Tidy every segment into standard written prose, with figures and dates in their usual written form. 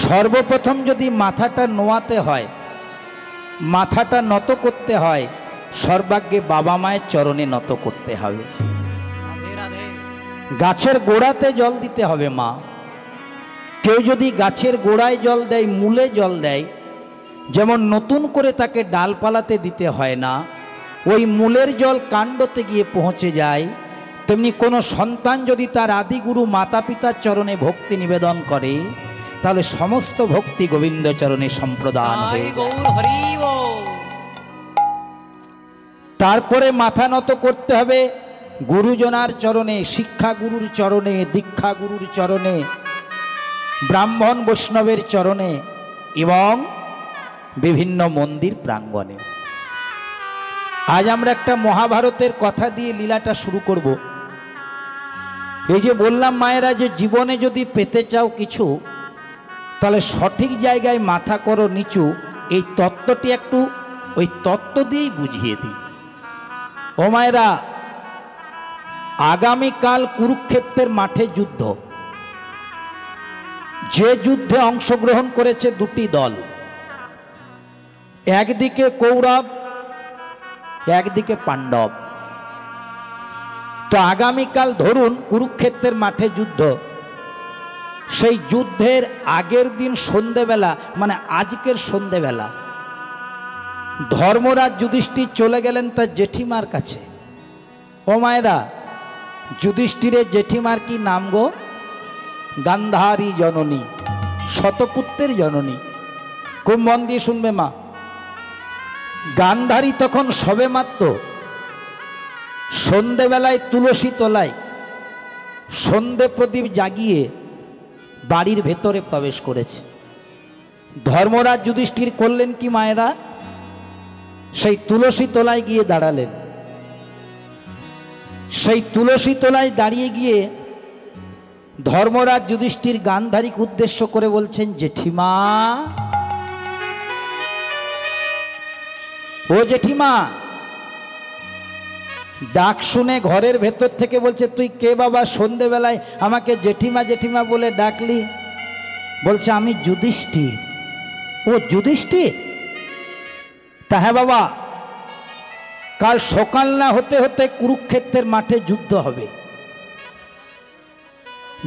সর্বপ্রথম যদি মাথাটা নোয়াতে হয়, মাথাটা নত করতে হয়, সর্বাগ্যে বাবা মায়ের চরণে নত করতে হবে। গাছের গোড়াতে জল দিতে হবে মা। কেউ যদি গাছের গোড়ায় জল দেয়, মূলে জল দেয়, যেমন নতুন করে তাকে ডালপালাতে দিতে হয় না, ওই মূলের জল কাণ্ডতে গিয়ে পৌঁছে যায়, তেমনি কোনো সন্তান যদি তার আদিগুরু মাতা পিতার চরণে ভক্তি নিবেদন করে, তাহলে সমস্ত ভক্তি গোবিন্দ চরণে সম্প্রদান হয়ে যায়। তারপরে মাথা নত করতে হবে গুরুজনার চরণে, শিক্ষা গুরুর চরণে, দীক্ষা গুরুর চরণে, ব্রাহ্মণ বৈষ্ণবের চরণে এবং বিভিন্ন মন্দির প্রাঙ্গণে। আজ আমরা একটা মহাভারতের কথা দিয়ে লীলাটা শুরু করব। এই যে বললাম মায়েরা, যে জীবনে যদি পেতে চাও কিছু, তাহলে সঠিক জায়গায় মাথা করো নিচু, এই তত্ত্বটি একটু ওই তত্ত্ব দিয়েই বুঝিয়ে দিই। ও মায়েরা, আগামীকাল কুরুক্ষেত্রের মাঠে যুদ্ধ। যে যুদ্ধে অংশগ্রহণ করেছে দুটি দল, একদিকে কৌরব, একদিকে পাণ্ডব। তো আগামীকাল ধরুন কুরুক্ষেত্রের মাঠে যুদ্ধ, সেই যুদ্ধের আগের দিন সন্ধেবেলা, মানে আজকের সন্ধেবেলা, ধর্মরাজ যুধিষ্ঠির চলে গেলেন তার জেঠিমার কাছে। ও মায়েরা, যুধিষ্ঠিরের জেঠিমার কি নাম গো? গান্ধারী জননী, শতপুত্রের জননী। খুব মন দিয়ে শুনবে মা। গান্ধারী তখন সবে মাত্র সন্ধেবেলায় তুলসী তলায় সন্ধে প্রদীপ জাগিয়ে বাড়ির ভেতরে প্রবেশ করেছে। ধর্মরাজ যুধিষ্ঠির করলেন কি মায়েরা? সেই তুলসী তলায় গিয়ে দাঁড়ালেন। সেই তুলসী তলায় দাঁড়িয়ে গিয়ে ধর্মরাজ যুধিষ্ঠির গান্ধারীকে উদ্দেশ্য করে বলছেন, জেঠিমা, ও জেঠিমা। ডাক শুনে ঘরের ভেতর থেকে বলছে, তুই কে বাবা, সন্ধেবেলায় আমাকে জেঠিমা জেঠিমা বলে ডাকলি? বলছে, আমি যুধিষ্ঠির। ও যুধিষ্ঠির? তা হ্যাঁ বাবা, কাল সকাল না হতে হতে কুরুক্ষেত্রের মাঠে যুদ্ধ হবে।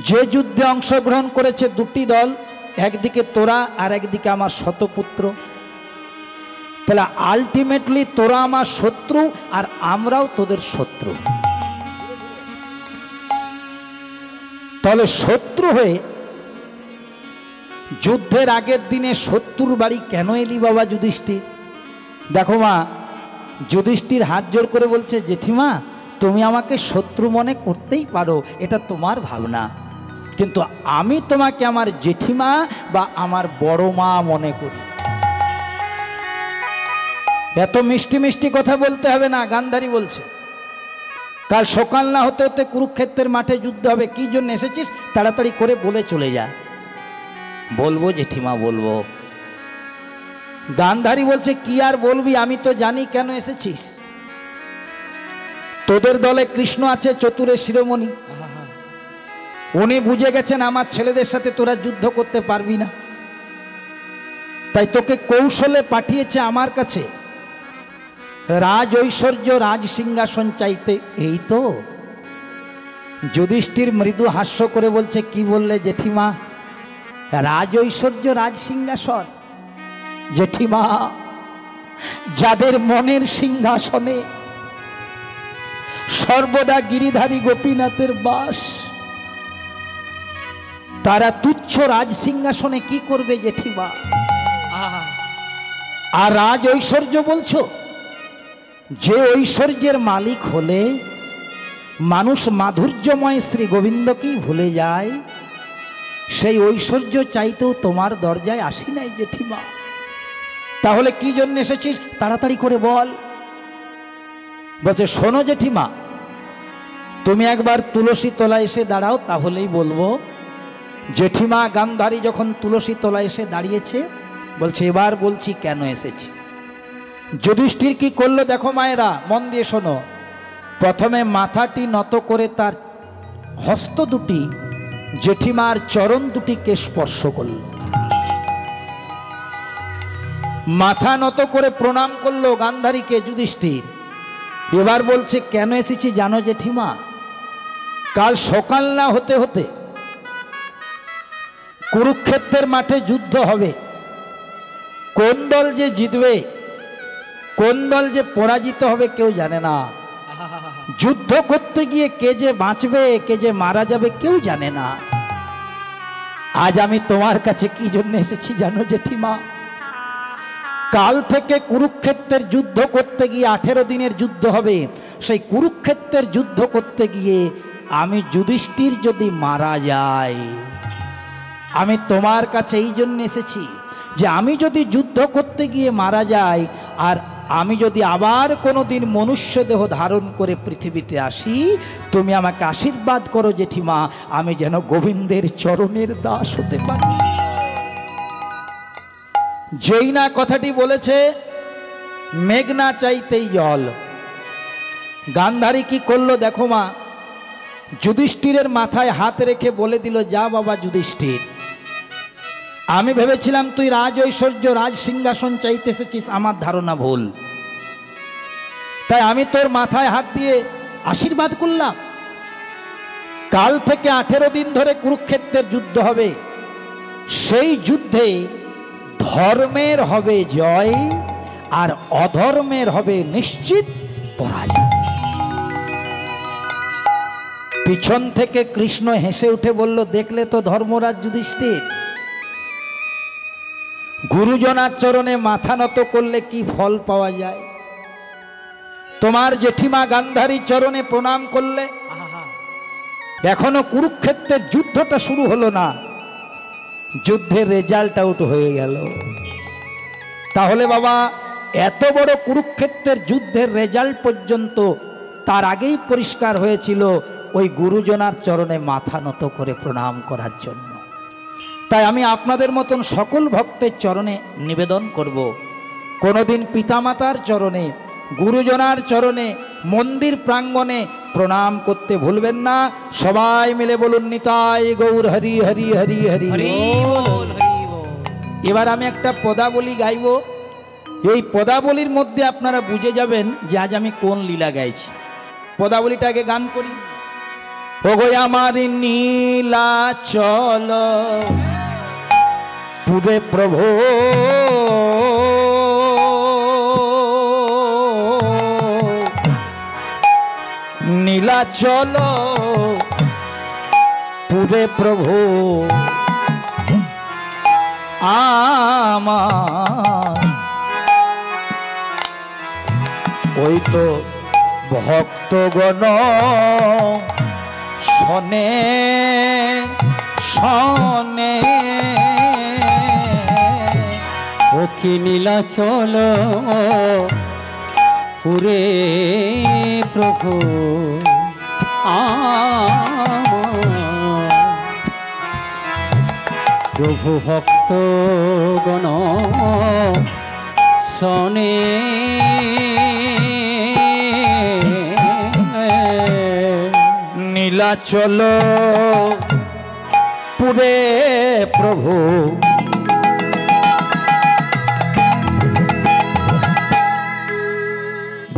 যে যুদ্ধে অংশগ্রহণ করেছে দুটি দল, একদিকে তোরা আর একদিকে আমার শতপুত্র। তাহলে আলটিমেটলি তোরা আমার শত্রু আর আমরাও তোদের শত্রু। তাহলে শত্রু হয়ে যুদ্ধের আগের দিনে শত্রুর বাড়ি কেন এলি বাবা যুধিষ্ঠির? দেখো মা, যুধিষ্ঠির হাত জোড় করে বলছে, জেঠিমা, তুমি আমাকে শত্রু মনে করতেই পারো, এটা তোমার ভাবনা, কিন্তু আমি তোমাকে আমার জেঠিমা বা আমার বড় মা মনে করি। এত মিষ্টি মিষ্টি কথা বলতে হবে না। গান্ধারী বলছে, কাল সকাল না হতে হতে কুরুক্ষেত্রের মাঠে যুদ্ধ হবে, কি জন্য এসেছিস তাড়াতাড়ি করে বলে চলে যা। বলবো জেঠিমা, বলবো। গান্ধারী বলছে, কি আর বলবি, আমি তো জানি কেন এসেছিস। তোদের দলে কৃষ্ণ আছে, চতুরের শিরোমণি। উনি বুঝে গেছেন আমার ছেলেদের সাথে তোরা যুদ্ধ করতে পারবি না, তাই তোকে কৌশলে পাঠিয়েছে আমার কাছে রাজ ঐশ্বর্য, রাজ সিংহাসন চাইতে। এই তো। যুধিষ্ঠির মৃদু হাস্য করে বলছে, কি বললে জেঠিমা? রাজ ঐশ্বর্য, রাজ সিংহাসন? জেঠিমা, যাদের মনের সিংহাসনে সর্বদা গিরিধারী গোপীনাথের বাস, তারা তুচ্ছ রাজ সিংহাসনে কি করবে জেঠিমা? আর রাজ ঐশ্বর্য বলছো? যে ঐশ্বর্যের মালিক হলে মানুষ মাধুর্যময় শ্রী গোবিন্দকেই ভুলে যায়, সেই ঐশ্বর্য চাইতেও তোমার দরজায় আসি নাই জেঠিমা। তাহলে কি জন্য এসেছিস তাড়াতাড়ি করে বল। বলছে, শোনো জেঠিমা, তুমি একবার তুলসী তলায় এসে দাঁড়াও, তাহলেই বলবো। জেঠিমা গান্ধারী যখন তুলসী তলায় এসে দাঁড়িয়েছে, বলছে, এবার বলছি কেন এসেছি। যুধিষ্ঠির কি করলো দেখো মায়েরা, মন দিয়ে শোনো। প্রথমে মাথাটি নত করে তার হস্ত দুটি জেঠিমার চরণ দুটিকে স্পর্শ করল। মাথা নত করে প্রণাম করলো গান্ধারীকে যুধিষ্ঠির। এবার বলছে, কেন এসেছি জানো জেঠিমা? কাল সকাল না হতে হতে কুরুক্ষেত্রের মাঠে যুদ্ধ হবে। কোন দল যে জিতবে, কোন দল যে পরাজিত হবে কেউ জানে না। যুদ্ধ করতে গিয়ে কে যে বাঁচবে, কে যে মারা যাবে কেউ জানে না। আজ আমি তোমার কাছে কি জন্য এসেছি জানো জেঠিমা? কাল থেকে কুরুক্ষেত্রের যুদ্ধ করতে গিয়ে 18 দিনের যুদ্ধ হবে। সেই কুরুক্ষেত্রের যুদ্ধ করতে গিয়ে আমি যুধিষ্ঠির যদি মারা যাই, আমি তোমার কাছে এই জন্য এসেছি যে আমি যদি যুদ্ধ করতে গিয়ে মারা যাই, আর আমি যদি আবার কোনো দিন মনুষ্য দেহ ধারণ করে পৃথিবীতে আসি, তুমি আমাকে আশীর্বাদ করো জেঠিমা, আমি যেন গোবিন্দের চরণের দাস হতে পারি। যেই না কথাটি বলেছে, মেঘ না চাইতেই জল। গান্ধারী কি করলো দেখো মা, যুধিষ্ঠিরের মাথায় হাত রেখে বলে দিল, যা বাবা যুধিষ্ঠির, আমি ভেবেছিলাম তুই রাজ ঐশ্বর্য, রাজ সিংহাসন চাইতে এসেছিস, আমার ধারণা ভুল। তাই আমি তোর মাথায় হাত দিয়ে আশীর্বাদ করলাম। কাল থেকে 18 দিন ধরে কুরুক্ষেত্রের যুদ্ধ হবে। সেই যুদ্ধে ধর্মের হবে জয়, আর অধর্মের হবে নিশ্চিত পরাজয়। পিছন থেকে কৃষ্ণ হেসে উঠে বলল, দেখলে তো ধর্মরাজ যুধিষ্ঠির, গুরুজনার চরণে মাথা নত করলে কি ফল পাওয়া যায়। তোমার জেঠিমা গান্ধারীর চরণে প্রণাম করলে, এখনো কুরুক্ষেত্রের যুদ্ধটা শুরু হলো না, যুদ্ধের রেজাল্ট আউট হয়ে গেল। তাহলে বাবা, এত বড় কুরুক্ষেত্রের যুদ্ধের রেজাল্ট পর্যন্ত তার আগেই পরিষ্কার হয়েছিল ওই গুরুজনার চরণে মাথা নত করে প্রণাম করার জন্য। তাই আমি আপনাদের মতন সকল ভক্তের চরণে নিবেদন করব, কোনোদিন পিতামাতার চরণে, গুরুজনার চরণে, মন্দির প্রাঙ্গণে প্রণাম করতে ভুলবেন না। সবাই মিলে বলুন, নিতাই গৌর হরি হরি হরি হরি হরি। এবার আমি একটা পদাবলী গাইব। এই পদাবলীর মধ্যে আপনারা বুঝে যাবেন যে আজ আমি কোন লীলা গাইছি। পদাবলীটাকে গান করি। ওগো আমার নীলাচল পুরে প্রভু, নীলাচল পুরে প্রভু আমার, ওই তো ভক্তগণ শনে শনে, ও কি নীলাচল পুরে প্রভু প্রভু ভক্তগণ শনে, নীলাচল পুরে প্রভু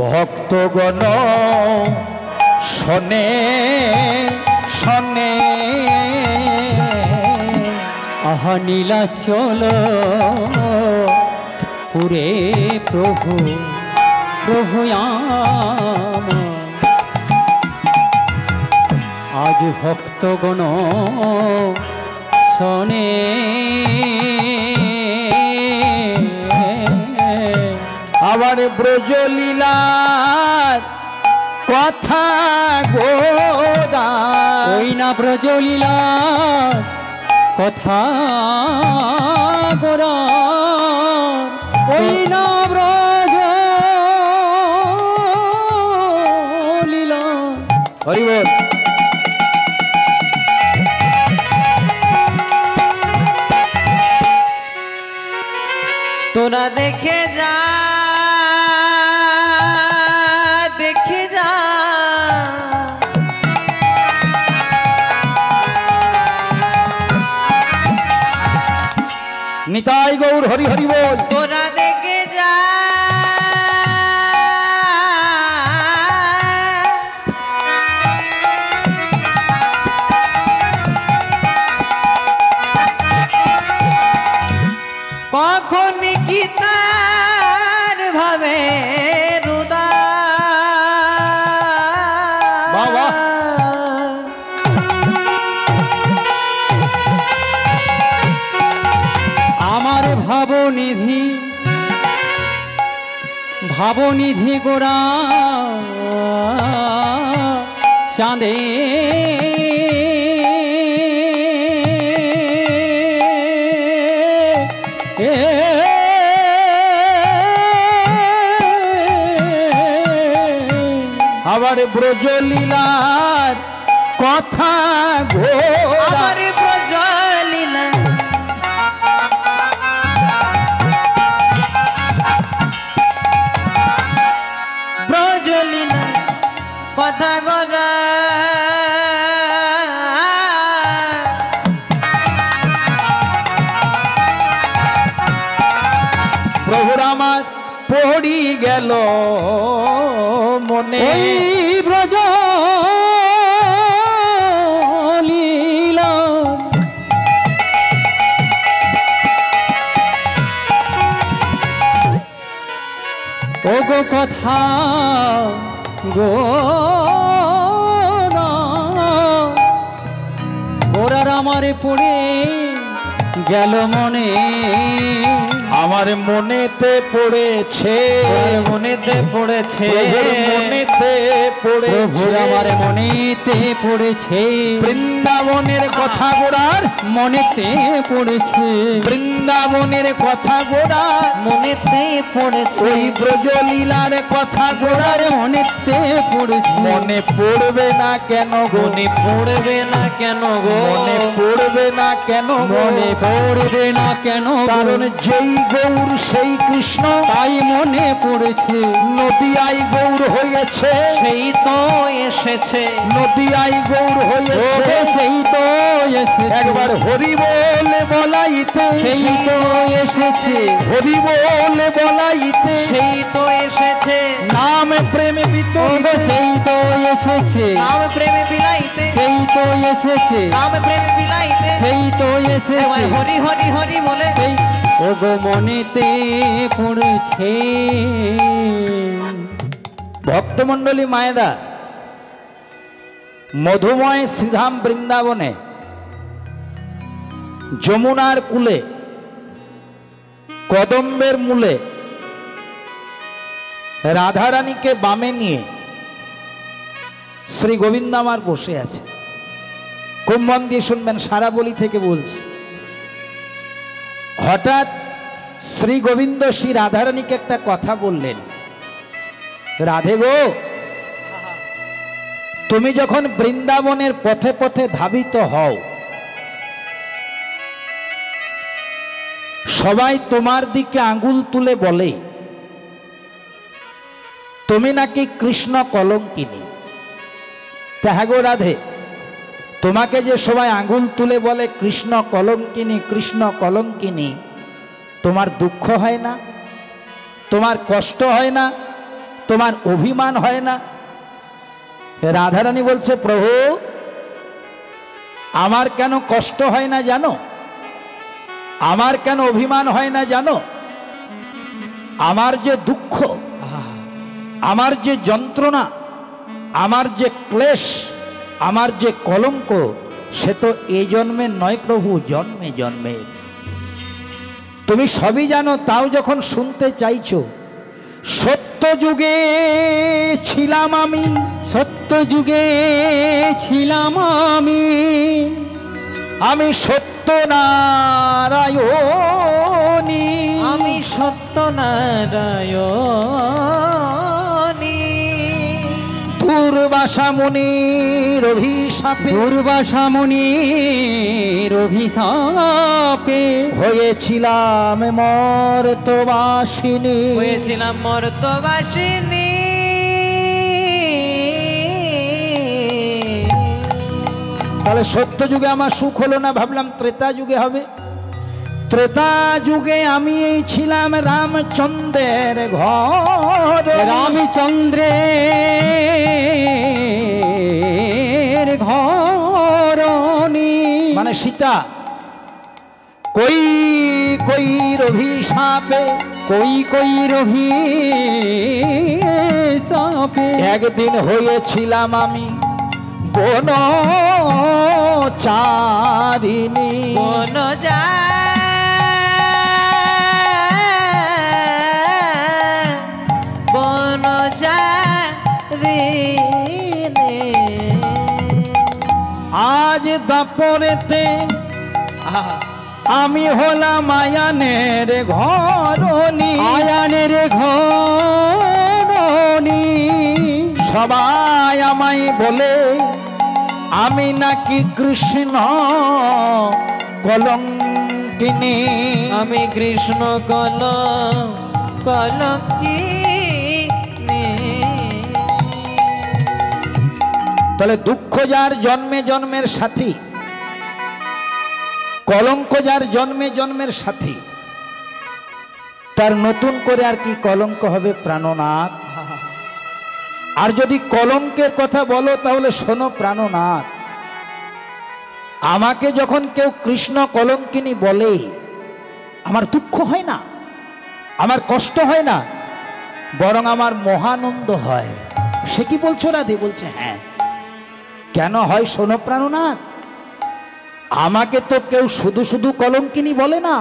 ভক্তগণ শনে শনে, আহা নীলাচল পুরে প্রভু প্রভু আজ ভক্তগণ শনে, আবার ব্রজলীলার কথা গোরা, ওই না ব্রজলীলার কথা গোরা, ওই না ব্রজলীলা। হরি বল। তোরা দেখে যা, দেখে যা, নিতাই গৌর হরি হরি বল। তোরা দেখে ভাবনিধি ভাবনিধি গোরা চাঁদে আবার ব্রজলীলার কথা ঘোরা আমার ব্রজলীলা ব্রজলীলা কথা গোরা প্রভুর আমার পড়ি গেল মনে ওই ব্রজ লীলা ও গো কথা গো ওরার আমারে পড়ে গেল মনে আমার মনেতে পড়েছে ওর মনেতে পড়েছে প্রভুর মনেতে প্রভুর পড়েছে আমার মনেতে পড়েছে বৃন্দাবনের কথা গোড়ার মনেতে পড়েছে বৃন্দাবনের কথা গোড়ার মনেতে পড়েছে ওই ব্রজলীলার কথা গোড়ার ওরার মনেতে পড়েছে মনে পড়বে না কেন গো মনে পড়বে না কেন গো মনে পড়বে না কেন গো মনে পড়বে না কেন গো? কারণ যেই গৌর সেই কৃষ্ণ তাই মনে পড়েছে নদিয়াই গৌর হয়েছে সেই তো এসেছে নদিয়াই গৌর হয়েছে ওগো সেই তো এসেছে একবার হরি বলে বলাইতে সেই তো এসেছে হরি বলে বলাইতে সেই তো এসেছে নাম প্রেমে ওগো বিতরিতে সেই তো এসেছে নাম প্রেমে বিলাইতে সেই তো এসেছে নাম প্রেমে বিলাইতে সেই তো এসেছে একবার হরি হরি হরি বলে সেই ওগো মনেতে পড়েছে ভক্তমণ্ডলী মায়েরা মধুময় শ্রীধাম বৃন্দাবনে যমুনার কূলে কদম্বের মূলে রাধারানীকে বামে নিয়ে শ্রী গোবিন্দ আমার বসে আছে। খুব মন দিয়ে শুনবেন, সারা বলি থেকে বলছি। হঠাৎ শ্রী গোবিন্দ শ্রী রাধারানীকে একটা কথা বললেন, রাধে গো, তুমি যখন বৃন্দাবনের পথে পথে ধাবিত হও, সবাই তোমার দিকে আঙ্গুল তুলে বলে তুমি নাকি কৃষ্ণ কলঙ্কিনী। তাহা গো রাধে, তোমাকে যে সবাই আঙ্গুল তুলে বলে কৃষ্ণ কলঙ্কিনী কৃষ্ণ কলঙ্কিনী, তোমার দুঃখ হয় না? তোমার কষ্ট হয় না? তোমার অভিমান হয় না? রাধারানী বলছে, প্রভু আমার কেন কষ্ট হয় না জানো? আমার কেন অভিমান হয় না জানো? আমার যে দুঃখ, আমার যে যন্ত্রণা, আমার যে ক্লেশ, আমার যে কলঙ্ক, সে তো এই জন্মের নয় প্রভু, জন্মে জন্মের। তুমি সবই জানো, তাও যখন শুনতে চাইছো। সত্য যুগে ছিলাম আমি, সত্য যুগে ছিলাম আমি সত্য নারায়ণী, আমি সত্যনারায়ণী। দুর্বাসা মুনির অভিশাপে, দুর্বাসা মুনির অভিশাপে হয়েছিলাম মর্তবাসিনী। হয়েছিলাম মর্তবাসিনী। তাহলে সত্য যুগে আমার সুখ হলো না, ভাবলাম ত্রেতা যুগে হবে। ত্রেতা যুগে আমি ছিলাম রামচন্দ্রের ঘর, রামচন্দ্রের ঘরণী, মানে সীতা। কই কই অভিশাপে, কই কই অভিশাপে একদিন হয়েছিলাম আমি বনচারিণী। কোন যায় পরেতে আহা, আমি হলাম আয়ানের ঘরণী। আয়ানের ঘরণী সবাই আমায় বলে আমি নাকি কৃষ্ণ কলঙ্কিনী। আমি কৃষ্ণ কলঙ্কিনী। তাহলে দুঃখ যার জন্মে জন্মের সাথী, কলঙ্ক যার জন্মে জন্মের সাথী, তার নতুন করে আর কি কলঙ্ক হবে প্রাণনাথ? আর যদি কলঙ্কের কথা বলো তাহলে শোনো প্রাণনাথ, আমাকে যখন কেউ কৃষ্ণ কলঙ্কিনী বলে আমার দুঃখ হয় না, আমার কষ্ট হয় না, বরং আমার মহানন্দ হয়। সে কি বলছো রাধে? বলছে হ্যাঁ। কেন হয় শোনো প্রাণনাথ, আমাকে তো কেউ শুধু শুধু কলঙ্কিনী বলে না,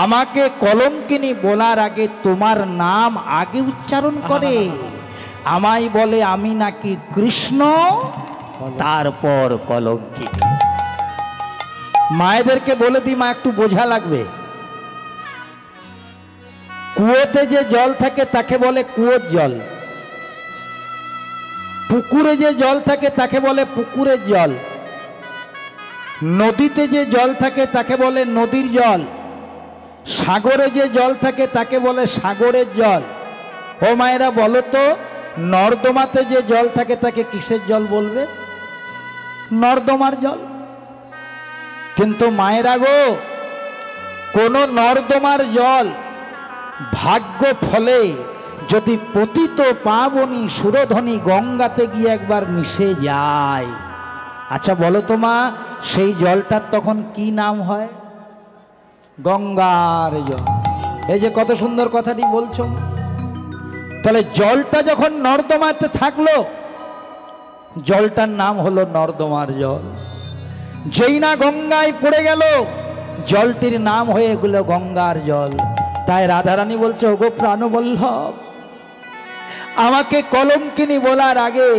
আমাকে কলঙ্কিনী বলার আগে তোমার নাম আগে উচ্চারণ করে, আমায় বলে আমি নাকি কৃষ্ণ, তারপর কলঙ্কিনী। মায়েদেরকে বলে দিই, মা একটু বোঝা লাগবে, কুয়োতে যে জল থাকে তাকে বলে কুয়োর জল, পুকুরে যে জল থাকে তাকে বলে পুকুরের জল, নদীতে যে জল থাকে তাকে বলে নদীর জল, সাগরে যে জল থাকে তাকে বলে সাগরের জল। ও মায়েরা বলো তো, নর্দমাতে যে জল থাকে তাকে কিসের জল বলবে? নর্দমার জল। কিন্তু মায়েরা গো, কোন নর্দমার জল ভাগ্য ফলে যদি পতিত পাবনী সুরধনী গঙ্গাতে গিয়ে একবার মিশে যায়, আচ্ছা বলো তো মা, সেই জলটার তখন কি নাম হয়? গঙ্গার জল। এই যে কত সুন্দর কথাটি বলছো। তাহলে জলটা যখন নর্দমাতে থাকলো, জলটার নাম হলো নর্দমার জল। যেই না গঙ্গায় পড়ে গেল, জলটির নাম হয়ে গেল গঙ্গার জল। তাই রাধারানী বলছে, ওগো প্রাণবল্লভ, আমাকে কলঙ্কিনী বলার আগে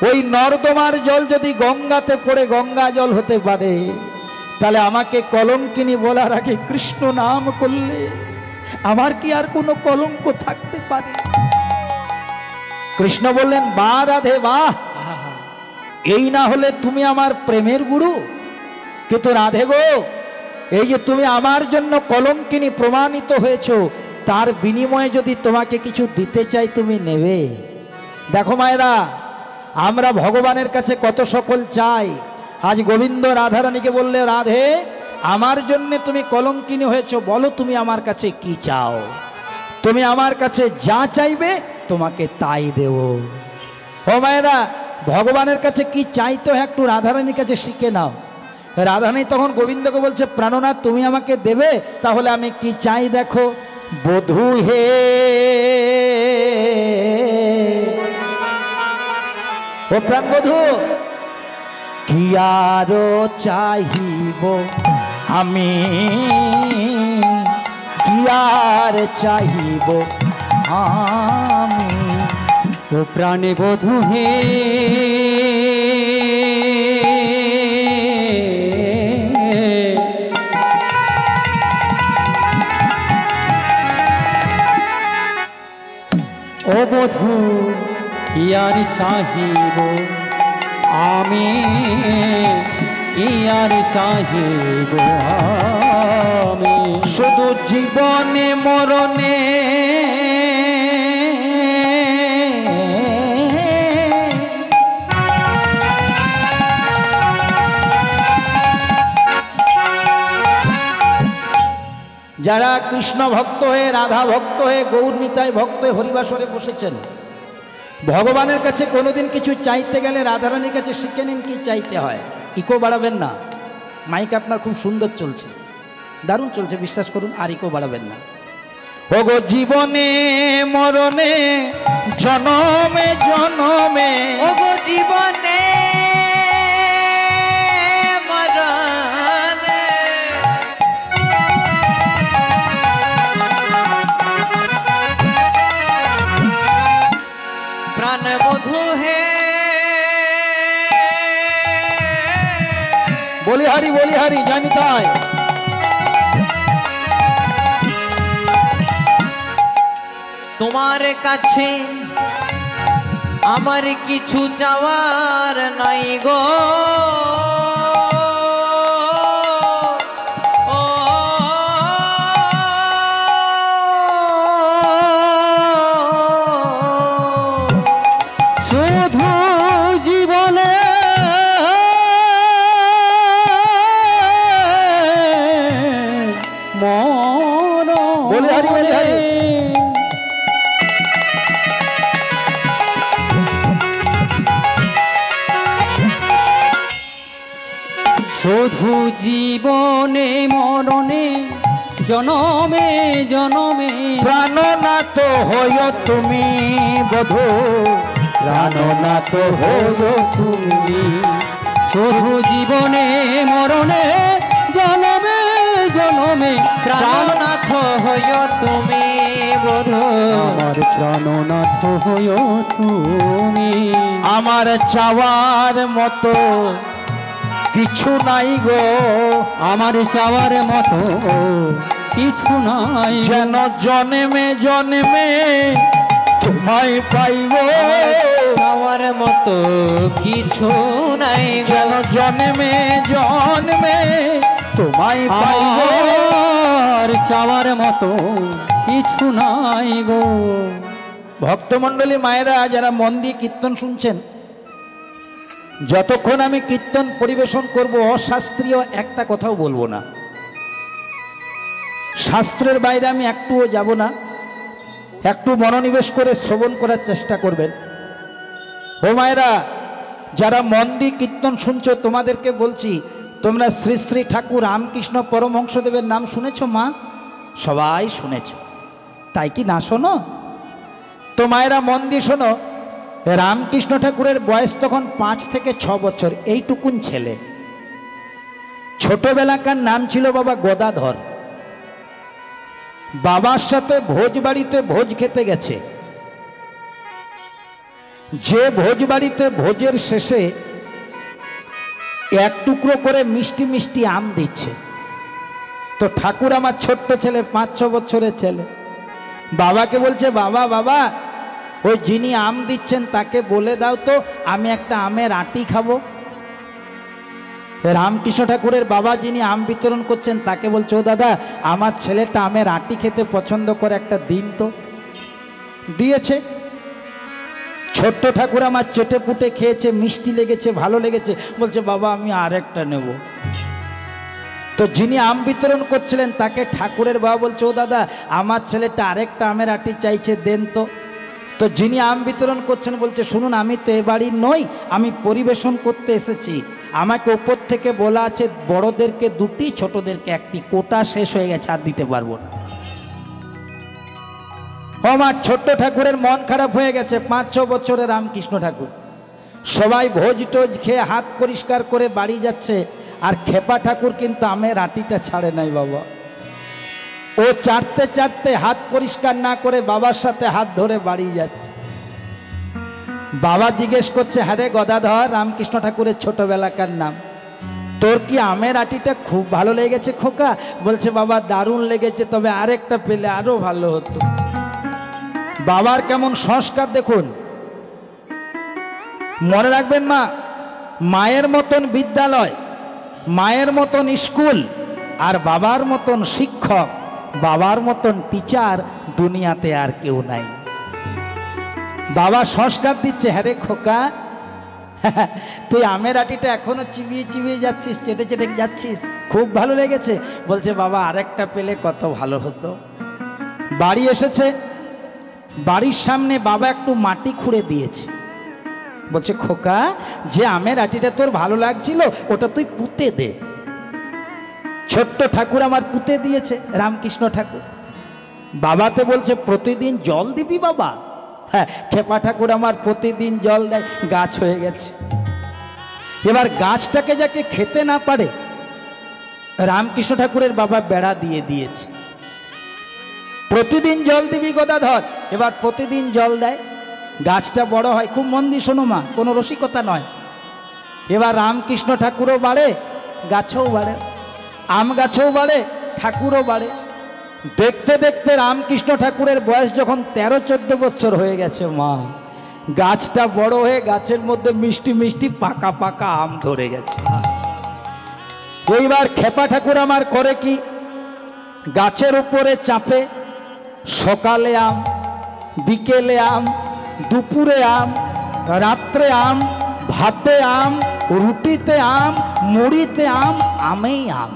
ওই নর্দমার জল যদি গঙ্গাতে পড়ে গঙ্গা জল হতে পারে, তাহলে আমাকে কলঙ্কিনী বলার আগে কৃষ্ণ নাম করলে আমার কি আর কোনো কলঙ্ক থাকতে পারে? কৃষ্ণ বললেন, বাহ রাধে বাহ, এই না হলে তুমি আমার প্রেমের গুরু। কিন্তু রাধে গো, এই যে তুমি আমার জন্য কলঙ্কিনী প্রমাণিত হয়েছো, তার বিনিময়ে যদি তোমাকে কিছু দিতে চাই তুমি নেবে? দেখো মায়েরা, আমরা ভগবানের কাছে কত সকল চাই। আজ গোবিন্দ রাধারানীকে বললে, রাধে আমার জন্য তুমি কলঙ্কিনী হয়েছো, বলো তুমি আমার কাছে কি চাও? তুমি আমার কাছে যা চাইবে তোমাকে তাই দেব। ও মায়েরা, ভগবানের কাছে কি চাইতে হয় একটু রাধারানীর কাছে শিখে নাও। রাধারানী তখন গোবিন্দকে বলছে, প্রাণনাথ তুমি আমাকে দেবে, তাহলে আমি কি চাই দেখো। বধূ হে ও প্রাণবধূ, কি আরো চাহিব আমি, কি আর চাহিব আমি। ও প্রাণে বধূ হে, ও বধূ কি আর চাহিব আমি, কি আর চাহিব আমি। শুধু জীবনে মরণে যারা কৃষ্ণ ভক্ত হয়ে, রাধা ভক্ত হয়ে, গৌর নিতাই ভক্ত হয়ে হরিবাসরে বসেছেন, ভগবানের কাছে কোনোদিন কিছু চাইতে গেলে রাধারানীর কাছে শিখে নিন কি চাইতে হয়। ইকো বাড়াবেন না, মাইক আপনার খুব সুন্দর চলছে, দারুণ চলছে, বিশ্বাস করুন, আর ইকো বাড়াবেন না। ওগো জীবনে মরণে জনমে জনমে, ওগো জীবনে মরণে, প্রাণবধূ হে বলিহারি জানি তাই। তোমার কাছে আমার কিছু চাওয়ার নাই গো, শুধু জীবনে বলিহারি বলিহারি। শুধু জীবনে মরণে জনমে জনমে প্রাণনাথ হইও তুমি বধূ, প্রাণনাথ হইও তুমি। শুধু জীবনে মরণে জনমে জনমে প্রাণনাথ হইও তুমি বধূ, আমার প্রাণনাথ হইও তুমি। আমার চাওয়ার মতো কিছু নাই গো, আমার চাওয়ার মতো কিছু নাই, যেন জন্মে জন্মে তোমায় পাই গো, চাওয়ার মতো কিছু নাই গো, যেন জন্মে জন্মে তোমায় পাই গো। আর চাওয়ার মতো কিছু নাই গো। ভক্তমণ্ডলী মায়েরা যারা মন দিয়ে কীর্তন শুনছেন, যতক্ষণ আমি কীর্তন পরিবেশন করব অশাস্ত্রীয় একটা কথাও বলবো না, শাস্ত্রের বাইরে আমি একটুও যাব না। একটু মনোনিবেশ করে শ্রবণ করার চেষ্টা করবেন। ও মায়েরা যারা মন দিয়ে কীর্তন শুনছো, তোমাদেরকে বলছি, তোমরা শ্রী শ্রী ঠাকুর রামকৃষ্ণ পরমহংসদেবের নাম শুনেছো মা? সবাই শুনেছ, তাই কি না শোনো? তো মায়েরা মন দিয়ে শোনো, রামকৃষ্ণ ঠাকুরের বয়স তখন 5 থেকে 6 বছর, এইটুকুন ছেলে। ছোটবেলাকার নাম ছিল বাবা গদাধর। বাবার সাথে ভোজ বাড়িতে ভোজ খেতে গেছে। যে ভোজ বাড়িতে ভোজের শেষে এক টুকরো করে মিষ্টি মিষ্টি আম দিচ্ছে, তো ঠাকুর আমার ছোট্ট ছেলে, 5-6 বছরের ছেলে, বাবাকে বলছে, বাবা বাবা ওই যিনি আম দিচ্ছেন তাকে বলে দাও তো আমি একটা আমের আটি খাবো। রামকৃষ্ণ ঠাকুরের বাবা যিনি আম বিতরণ করছেন তাকে বলছে, ও দাদা আমার ছেলেটা আমের আটি খেতে পছন্দ করে, একটা দিন তো। দিয়েছে। ছোট্ট ঠাকুর আমার চেটে পুটে খেয়েছে, মিষ্টি লেগেছে, ভালো লেগেছে, বলছে বাবা আমি আর একটা নেব। তো যিনি আম বিতরণ করছিলেন তাকে ঠাকুরের বাবা বলছে, ও দাদা আমার ছেলেটা আরেকটা আমের আটি চাইছে, দেন তো। তো যিনি আম বিতরণ করছেন বলছে, শুনুন আমি তো এ বাড়ির নই, আমি পরিবেশন করতে এসেছি, আমাকে ওপর থেকে বলা আছে বড়দেরকে 2টি ছোটদেরকে 1টি, কোটা শেষ হয়ে গেছে, আর দিতে পারবো না। আমার ছোট্ট ঠাকুরের মন খারাপ হয়ে গেছে। 5-6 বছরের রামকৃষ্ণ ঠাকুর, সবাই ভোজ টোজ খেয়ে হাত পরিষ্কার করে বাড়ি যাচ্ছে, আর খেপা ঠাকুর কিন্তু আমের আটিটা ছাড়ে নাই বাবা। ও চাটতে চাটতে হাত পরিষ্কার না করে বাবার সাথে হাত ধরে বাড়ি যাচ্ছে। বাবা জিজ্ঞেস করছে, হ্যাঁ রে গদাধর, রামকৃষ্ণ ঠাকুরের ছোটবেলাকার নাম, তোর কি আমের আটিটা খুব ভালো লেগেছে খোকা? বলছে বাবা দারুণ লেগেছে, তবে আরেকটা পেলে আরো ভালো হতো। বাবার কেমন সংস্কার দেখুন। মনে রাখবেন মা, মায়ের মতন বিদ্যালয়, মায়ের মতন স্কুল, আর বাবার মতন শিক্ষক, বাবার মতন টিচার দুনিয়াতে আর কেউ নাই। বাবা সংস্কার দিচ্ছে, হ্যাঁ রে খোকা তুই আমের আটিটা এখনো চিবিয়ে চিবিয়ে যাচ্ছিস, চেটে চেটে যাচ্ছিস, খুব ভালো লেগেছে। বলছে বাবা আরেকটা পেলে কত ভালো হতো। বাড়ি এসেছে, বাড়ির সামনে বাবা একটু মাটি খুঁড়ে দিয়েছে। বলছে খোকা যে আমের আটিটা তোর ভালো লাগছিল ওটা তুই পুঁতে দে। ছোট্ট ঠাকুর আমার পুঁতে দিয়েছে, রামকৃষ্ণ ঠাকুর। বাবাতে বলছে প্রতিদিন জল দিবি বাবা? হ্যাঁ, খেপা ঠাকুর আমার প্রতিদিন জল দেয়, গাছ হয়ে গেছে। এবার গাছটাকে যাকে খেতে না পারে, রামকৃষ্ণ ঠাকুরের বাবা বেড়া দিয়ে দিয়েছে। প্রতিদিন জল দিবি গদাধর, এবার প্রতিদিন জল দেয়, গাছটা বড় হয়। খুব মন দিয়ে শোনো মা, কোনো রসিকতা নয়। এবার রামকৃষ্ণ ঠাকুরও বাড়ে, গাছেও বাড়ে, আম গাছেও বাড়ে, ঠাকুরও বাড়ে। দেখতে দেখতে রামকৃষ্ণ ঠাকুরের বয়স যখন 13-14 বছর হয়ে গেছে, মা গাছটা বড় হয়ে গাছের মধ্যে মিষ্টি মিষ্টি পাকা পাকা আম ধরে গেছে। এইবার খেপা ঠাকুর আমার করে কি, গাছের উপরে চাপে, সকালে আম, বিকেলে আম, দুপুরে আম, রাত্রে আম, ভাতে আম, রুটিতে আম, মুড়িতে আম, আমেই আম।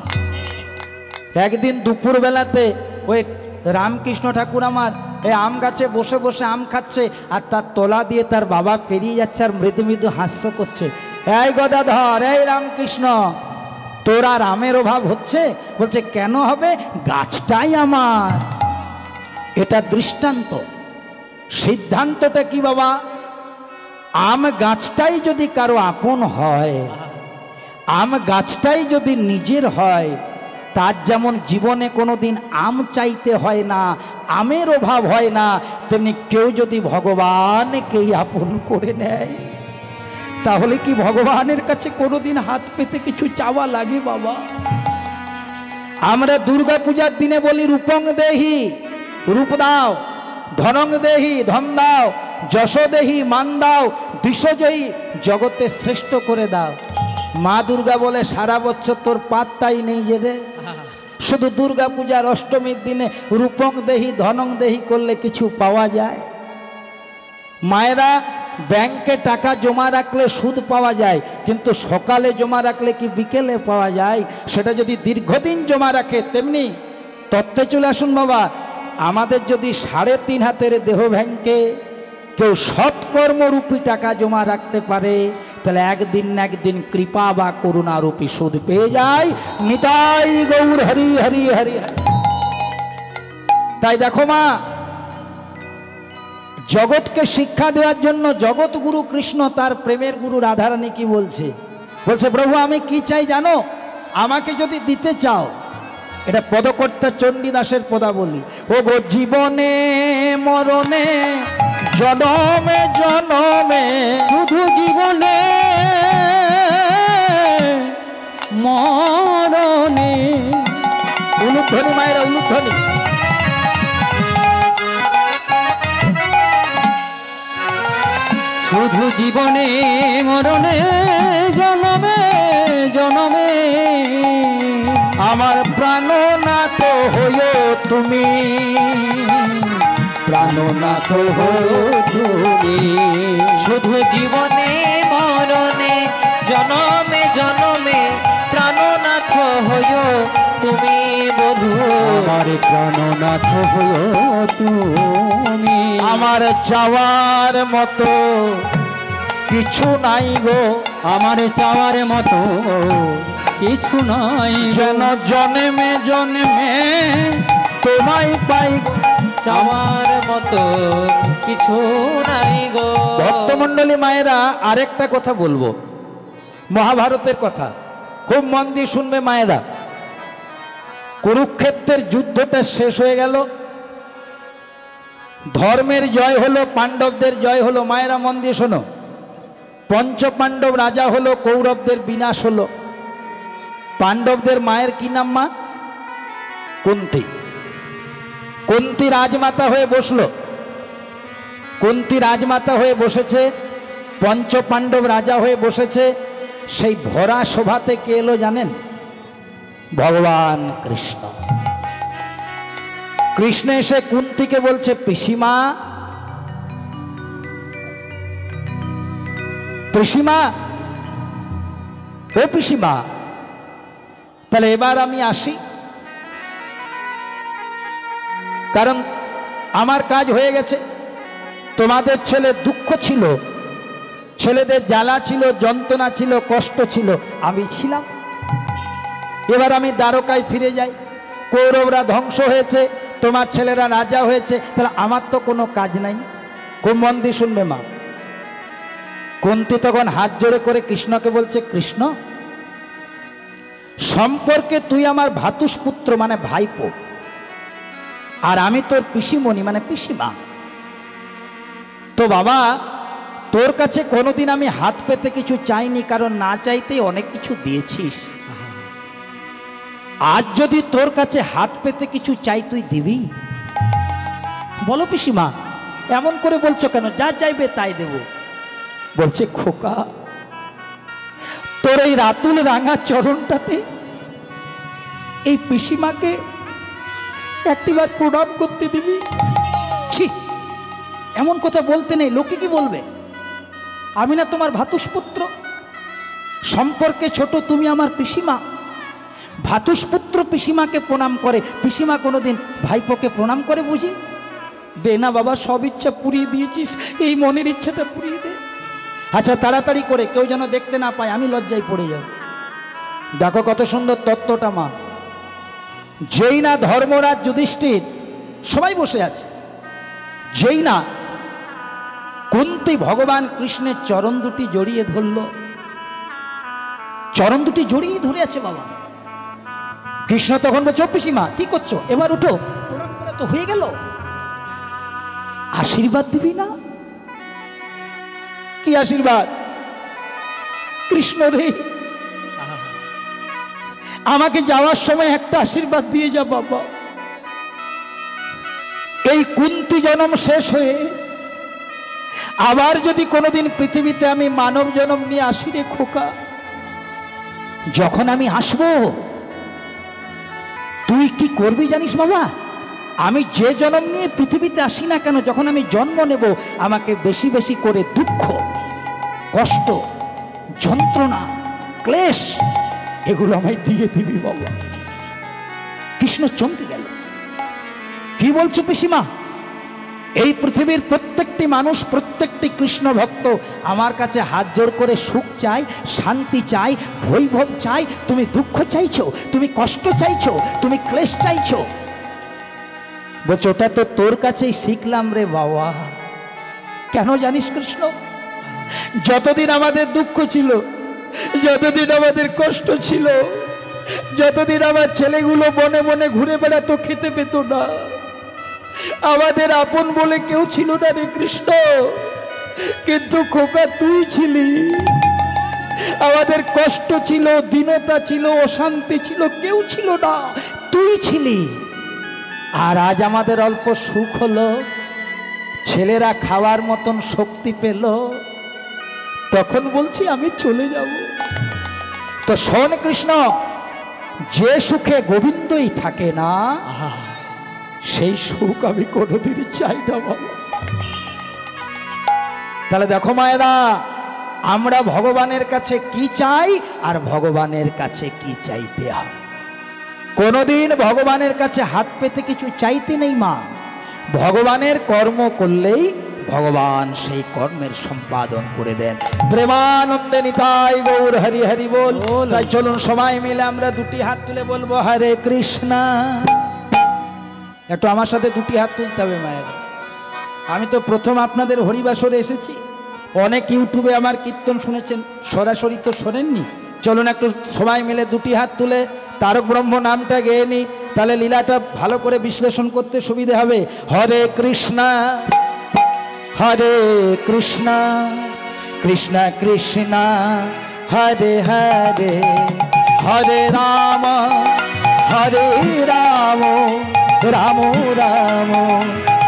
একদিন দুপুরবেলাতে ওই রামকৃষ্ণ ঠাকুর আমার এই আম গাছে বসে বসে আম খাচ্ছে, আর তার তলা দিয়ে তার বাবা পেরিয়ে যাচ্ছে আর মৃদু মৃদু হাস্য করছে। এই গদাধর, এই রামকৃষ্ণ, তোর আর আমের অভাব হচ্ছে? বলছে কেন হবে, গাছটাই আমার। এটা দৃষ্টান্ত। সিদ্ধান্তটা কি বাবা, আম গাছটাই যদি কারো আপন হয়, আম গাছটাই যদি নিজের হয়, তার যেমন জীবনে কোনো দিন আম চাইতে হয় না, আমের অভাব হয় না, তেমনি কেউ যদি ভগবানকেই আপন করে নেয়, তাহলে কি ভগবানের কাছে কোনোদিন হাত পেতে কিছু চাওয়া লাগে বাবা? আমরা দুর্গা পূজার দিনে বলি রূপং দেহি, রূপ দাও, ধনং দেহি, ধন দাও, যশ দেহি, মান দাও, দিশজয়ী, জগতে শ্রেষ্ঠ করে দাও। মা দুর্গা বলে সারা বছর তোর পাত্তাই নেই যে রে, শুধু দুর্গা পূজার অষ্টমীর দিনে রূপং দেহি ধনং দেহি করলে কিছু পাওয়া যায়? মায়েরা ব্যাংকে টাকা জমা রাখলে সুদ পাওয়া যায়, কিন্তু সকালে জমা রাখলে কি বিকেলে পাওয়া যায়? সেটা যদি দীর্ঘদিন জমা রাখে, তেমনি তত্ত্বে চলে আসুন বাবা। আমাদের যদি 3.5 হাতের দেহ ব্যাংকে কেউ সৎকর্মরূপী টাকা জমা রাখতে পারে, তাহলে একদিন না একদিন কৃপা বা করুণারূপী সুদ পেয়ে যায়। নিতাই গৌর হরি হরি হরি হরি। তাই দেখো মা, জগৎকে শিক্ষা দেওয়ার জন্য জগৎগুরু কৃষ্ণ তার প্রেমের গুরু রাধারানী কি বলছে? বলছে প্রভু আমি কি চাই জানো, আমাকে যদি দিতে চাও, এটা পদকর্তা চণ্ডীদাসের পদাবলী। ও গো জীবনে মরণে জনমে জনমে, শুধু জীবনে মরণে, উলুধ্বনি মায়েরা উলুধ্বনি, শুধু জীবনে মরণে জনমে জনমে, আমার প্রাণনাথ হইও তুমি, প্রাণনাথ হইও তুমি। শুধু জীবনে মরণে জনমে জনমে প্রাণনাথ হইও তুমি বধূ। আমার প্রাণনাথ হইও তুমি। আমার চাওয়ার মতো কিছু নাই গো, আমার চাওয়ার মতো কিছু নাই, যেন জন্মে জন্মে তোমায় পাই। চাওয়ার মতো কিছু নাই গো। ভক্তমণ্ডলী মায়েরা আরেকটা কথা বলবো, মহাভারতের কথা, খুব মন দিয়ে শুনবে মায়েরা। কুরুক্ষেত্রের যুদ্ধটা শেষ হয়ে গেল, ধর্মের জয় হলো, পাণ্ডবদের জয় হলো। মায়েরা মন দিয়ে শোনো, পঞ্চপাণ্ডব রাজা হলো, কৌরবদের বিনাশ হলো। পাণ্ডবদের মায়ের কি নাম মা? কুন্তি। কুন্তি রাজমাতা হয়ে বসলো, কুন্তি রাজমাতা হয়ে বসেছে, পঞ্চপাণ্ডব রাজা হয়ে বসেছে। সেই ভরা সভাতে কে এলো জানেন? ভগবান কৃষ্ণ। কৃষ্ণ এসে কুন্তিকে বলছে, পিসিমা, পিসিমা, ও পিসিমা, তাহলে এবার আমি আসি, কারণ আমার কাজ হয়ে গেছে। তোমাদের ছেলে দুঃখ ছিল, ছেলেদের জ্বালা ছিল, যন্ত্রণা ছিল, কষ্ট ছিল, আমি ছিলাম। এবার আমি দ্বারকায় ফিরে যাই। কৌরবরা ধ্বংস হয়েছে, তোমার ছেলেরা রাজা হয়েছে, তাহলে আমার তো কোনো কাজ নাই। খুব মন দিয়ে শুনবে মা। কুন্তি তখন হাত জোড়ে করে কৃষ্ণকে বলছে, কৃষ্ণ, সম্পর্কে তুই আমার ভ্রাতুষ্পুত্র মানে ভাইপো, আর আমি তোর পিসিমণি মানে পিসিমা। তো বাবা, তোর কাছে কোনোদিন আমি হাত পেতে কিছু চাইনি, কারণ না চাইতেই অনেক কিছু দিয়েছিস। আজ যদি তোর কাছে হাত পেতে কিছু চাই তুই দিবি? বলো পিসিমা, এমন করে বলছো কেন? যা চাইবে তাই দেব। বলছে খোকা, তোর এই রাতুল রাঙা চরণটাতে এই পিসিমাকে একটিবার প্রণাম করতে দিবি? ছি, এমন কথা বলতে নেই, লোকে কি বলবে? আমি না তোমার ভাতুষপুত্র, সম্পর্কে ছোট তুমি আমার পিসিমা। ভাতুষপুত্র পিসিমাকে প্রণাম করে, পিসিমা কোনোদিন ভাইপোকে প্রণাম করে বুঝি? দে না বাবা, সব ইচ্ছা পুরিয়ে দিয়েছিস, এই মনের ইচ্ছাটা পুরিয়ে দে। আচ্ছা তাড়াতাড়ি করে, কেউ যেন দেখতে না পায়, আমি লজ্জায় পড়ে যাব। দেখো কত সুন্দর তত্ত্বটা মা। যেই না ধর্মরাজ যুধিষ্ঠির, সবাই বসে আছে, যেই না কুন্তী ভগবান কৃষ্ণের চরণ দুটি জড়িয়ে ধরল, চরণ দুটি জড়িয়ে ধরে আছে বাবা। কৃষ্ণ তখন বলছে, পিসিমা কি করছো? এবার উঠো, প্রণাম করা তো হয়ে গেল, আশীর্বাদ দিবি না? কি আশীর্বাদ? কৃষ্ণ রে, আমাকে যাওয়ার সময় একটা আশীর্বাদ দিয়ে যা বাবা। এই কুন্তী জন্ম শেষ হয়ে আবার যদি কোনোদিন পৃথিবীতে আমি মানব জন্ম নিয়ে আসি রে খোকা, যখন আমি আসব তুই কি করবি জানিস বাবা? আমি যে জন্ম নিয়ে পৃথিবীতে আসি না কেন, যখন আমি জন্ম নেব আমাকে বেশি বেশি করে দুঃখ, কষ্ট, যন্ত্রণা, ক্লেশ এগুলো আমায় দিয়ে দিবি বাবা। কৃষ্ণ চমকে গেল। কি বলছো পিসিমা? এই পৃথিবীর প্রত্যেকটি মানুষ, প্রত্যেকটি কৃষ্ণ ভক্ত আমার কাছে হাত জোড় করে সুখ চাই, শান্তি চাই, বৈভব চাই। তুমি দুঃখ চাইছো, তুমি কষ্ট চাইছো, তুমি ক্লেশ চাইছো। বলছো ওটা তো তোর কাছেই শিখলাম রে বাবা। কেন জানিস কৃষ্ণ? যতদিন আমাদের দুঃখ ছিল, যতদিন আমাদের কষ্ট ছিল, যতদিন আমার ছেলেগুলো বনে বনে ঘুরে বেড়াতো, খেতে পেত না, আমাদের আপন বলে কেউ ছিল না রে কৃষ্ণ। কিন্তু খোকা তুই ছিলি। আমাদের কষ্ট ছিল, দীনতা ছিল, অশান্তি ছিল, কেউ ছিল না, তুই ছিলি। আর আজ আমাদের অল্প সুখ হলো, ছেলেরা খাওয়ার মতন শক্তি পেল, তখন বলছি আমি চলে যাব। তো শোন কৃষ্ণ, যে সুখে গোবিন্দই থাকে না, সেই সুখ আমি কোনোদিনই চাই না বাবা। তাহলে দেখো মায়েরা, আমরা ভগবানের কাছে কি চাই আর ভগবানের কাছে কি চাইতে হয়। কোনোদিন ভগবানের কাছে হাত পেতে কিছু চাইতে নেই মা। ভগবানের কর্ম করলেই ভগবান সেই কর্মের সম্পাদন করে দেন। প্রেমানন্দে নিতাই গৌর হরি হরি বল। তাই চলুন সবাই মিলে আমরা দুটি হাত তুলে বলবো হরে কৃষ্ণা। একটু আমার সাথে দুটি হাত তুলতে হবে মায়ের। আমি তো প্রথম আপনাদের হরিবাসরে এসেছি, অনেক ইউটিউবে আমার কীর্তন শুনেছেন, সরাসরি তো শোনেননি। চলুন একটু সবাই মিলে দুটি হাত তুলে তারক ব্রহ্ম নামটা গেয়ে নি, তাহলে লীলাটা ভালো করে বিশ্লেষণ করতে সুবিধে হবে। হরে কৃষ্ণা হরে কৃষ্ণা কৃষ্ণ কৃষ্ণ হরে হরে, হরে রাম রাম রাম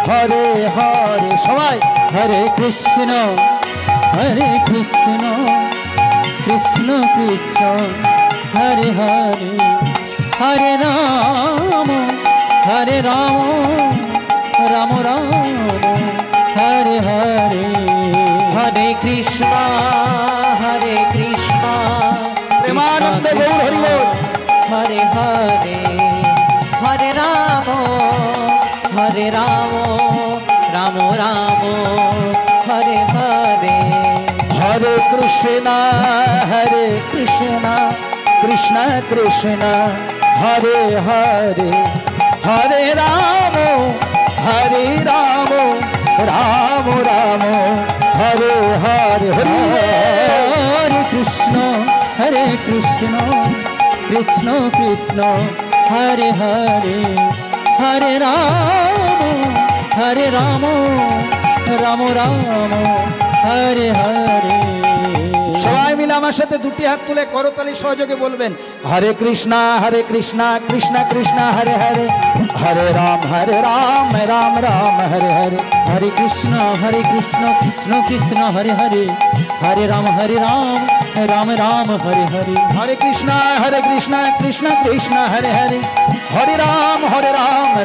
হরে হরে। সবাই হরে কৃষ্ণ কৃষ্ণ কৃষ্ণ হরে হরে, হরে রাম রাম রাম হরে হরে। হরে কৃষ্ণ প্রেমানন্দে গৌর হরি বল। হরে হরে, হরে রাম রাম রাম হরে হরে। হরে কৃষ্ণ কৃষ্ণ কৃষ্ণ হরে হরে, হরে রাম রাম রাম হরে হরে। হরে কৃষ্ণ কৃষ্ণ কৃষ্ণ হরে হরে, হরে রাম রাম রাম হরে হরে। সবাই মিলে আমার সাথে দুটি হাত তুলে করতালি সহযোগে বলবেন, হরে কৃষ্ণ কৃষ্ণ কৃষ্ণ হরে হরে, হরে রাম রাম রাম হরে হরে, हरे कृष्ण कृष्ण कृष्ण हरे हरे, हरे राम राम राम हरे हरे, हरे कृष्ण कृष्ण कृष्ण हरे हरे, हरे राम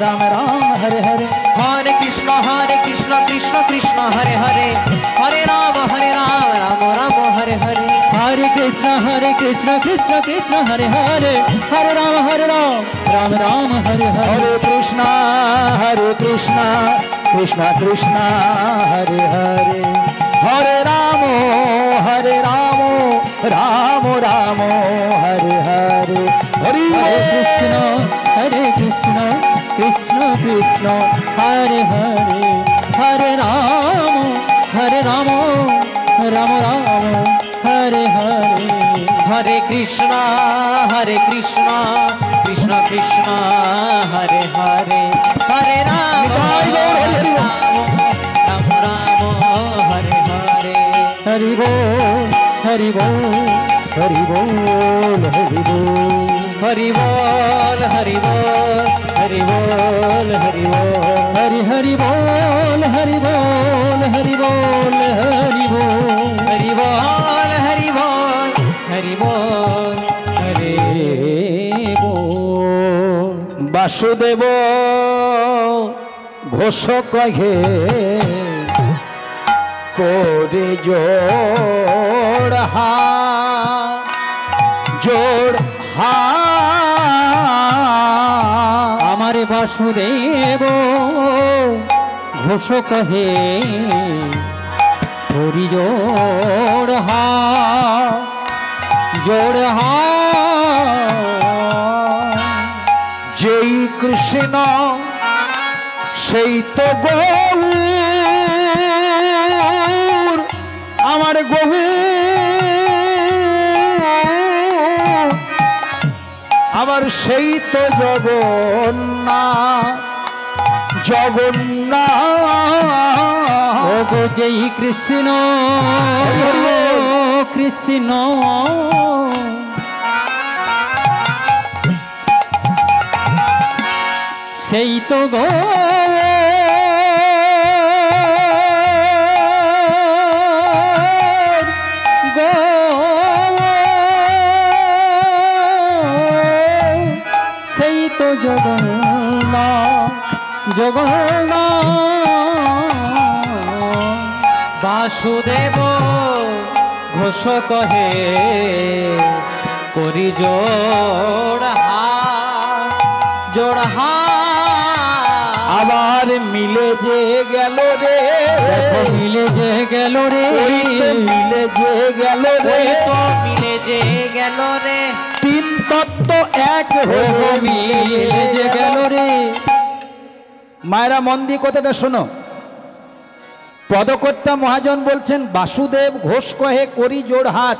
राम राम हरे हरे, हरे कृष्ण कृष्ण कृष्ण हरे हरे, हरे राम राम राम हरे हरे, हरे कृष्ण कृष्ण कृष्ण हरे हरे, हरे राम राम राम हरे हरे, हरे कृष्ण कृष्ण कृष्ण हरे हरे, हरे राम राम राम हरे हरे, हरि हरे कृष्ण कृष्ण कृष्ण हरे हरे, हरे राम राम राम हरे हरे, हरे कृष्ण कृष्ण कृष्ण हरे हरे, हरे राम राम राम हरे हरे, हरि बोल हरि बोल हरि बोल हरि बोल, हरि बोल हरि बोल हरि बोल हरि बोल, हरि हरि बोल हरि बोल हरि बोल हरि बोल, हरि बोल हरि बोल हरि बोल हरे बोल। বাসুদেব ঘোষ কহে করে জোড় হা আমার বাসুদেব ঘোষ কহে হরি জোড় হা যেই কৃষ্ণ সেই তো গৌর, আমার গৌর, আবার সেই তো জগন্নাথ, ওগো যেই কৃষ্ণ কৃষ্ণ সেই তো গো সেই তো জগন্নাথ বাসুদেব ঘোষ কহে করি জোড় হা আবার মিলে যে গেল রে, মিলে যে গেল রে, মিলে যে গেল রে, মিলে যে গেল রে, তিন তত্ত্ব এক ওগো মিলে যে গেল রে। মায়েরা মন দিয়ে কথাটা শোনো, পদকর্তা মহাজন বলছেন বাসুদেব ঘোষ কহে করি জোড় হাত,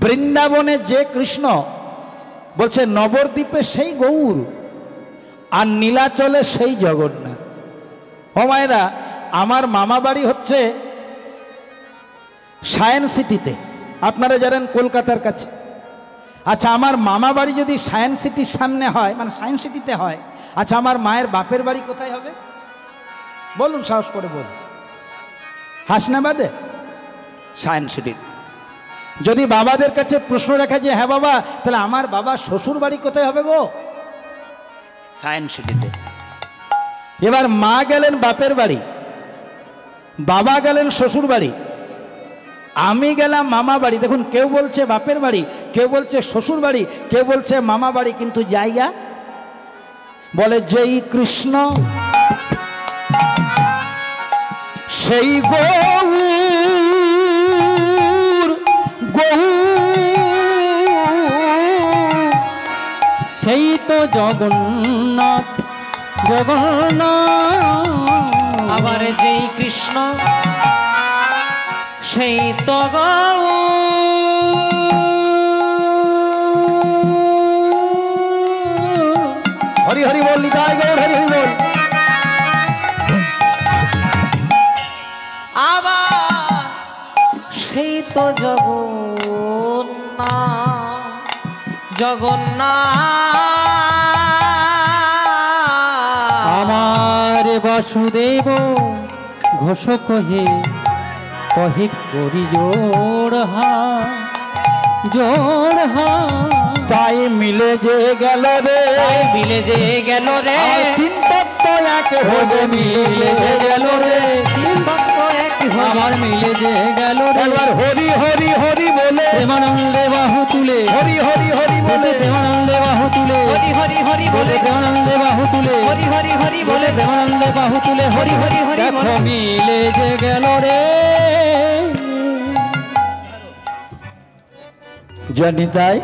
বৃন্দাবনে যে কৃষ্ণ বলছে নবদ্বীপে সেই গৌর, আর নীলাচলে সেই জগন্নাথ। ও মায়েরা, আমার মামা বাড়ি হচ্ছে সায়েন্স সিটিতে, আপনারা জানেন কলকাতার কাছে। আচ্ছা, আমার মামা বাড়ি যদি সায়েন্স সিটির সামনে হয়, মানে সায়েন্স সিটিতে হয়, আচ্ছা আমার মায়ের বাপের বাড়ি কোথায় হবে বলুন, সাহস করে বলুন। হাসনাবাদে? Science city. যদি বাবাদের কাছে প্রশ্ন রাখা যে হ্যাঁ বাবা, তাহলে আমার বাবা শ্বশুর বাড়ি কোথায় হবে গো? সায়েন্স সিটিতে। এবার মা গেলেন বাপের বাড়ি, বাবা গেলেন শ্বশুর বাড়ি, আমি গেলাম মামা বাড়ি। দেখুন, কেউ বলছে বাপের বাড়ি, কেউ বলছে শ্বশুর বাড়ি, কেউ বলছে মামা বাড়ি, কিন্তু জায়গা বলে যেই কৃষ্ণ সেই গৌর, সেই তো জগন্নাথ আবার যেই কৃষ্ণ সেই তো হরি হরি বল, নিতাই গৌর হরি হরি বল। আবার সেই তো জগন্নাথ জগন্নাথ আমার বাসুদেব ঘোষ কহে কহে করি জোড় তাই মিলে যে গেল রে, তাই মিলে যে গেল রে, তিন তত্ত্ব এক হয়ে মিলে যে গেল রে, তিন তত্ত্ব এক হয়ে আমার মিলে যে গেল রে। একবার হরি হরি হরি বলে, প্রেমানন্দে বাহু তুলে, হরি হরি হরি বলে, প্রেমানন্দে বাহু তুলে, হরি হরি হরি বলে, প্রেমানন্দে বাহু তুলে, হরি হরি হরি বলে, প্রেমানন্দে বাহু তুলে, হরি হরি হরি দেখো বলে। মিলে যে গেল রে। জনিতাই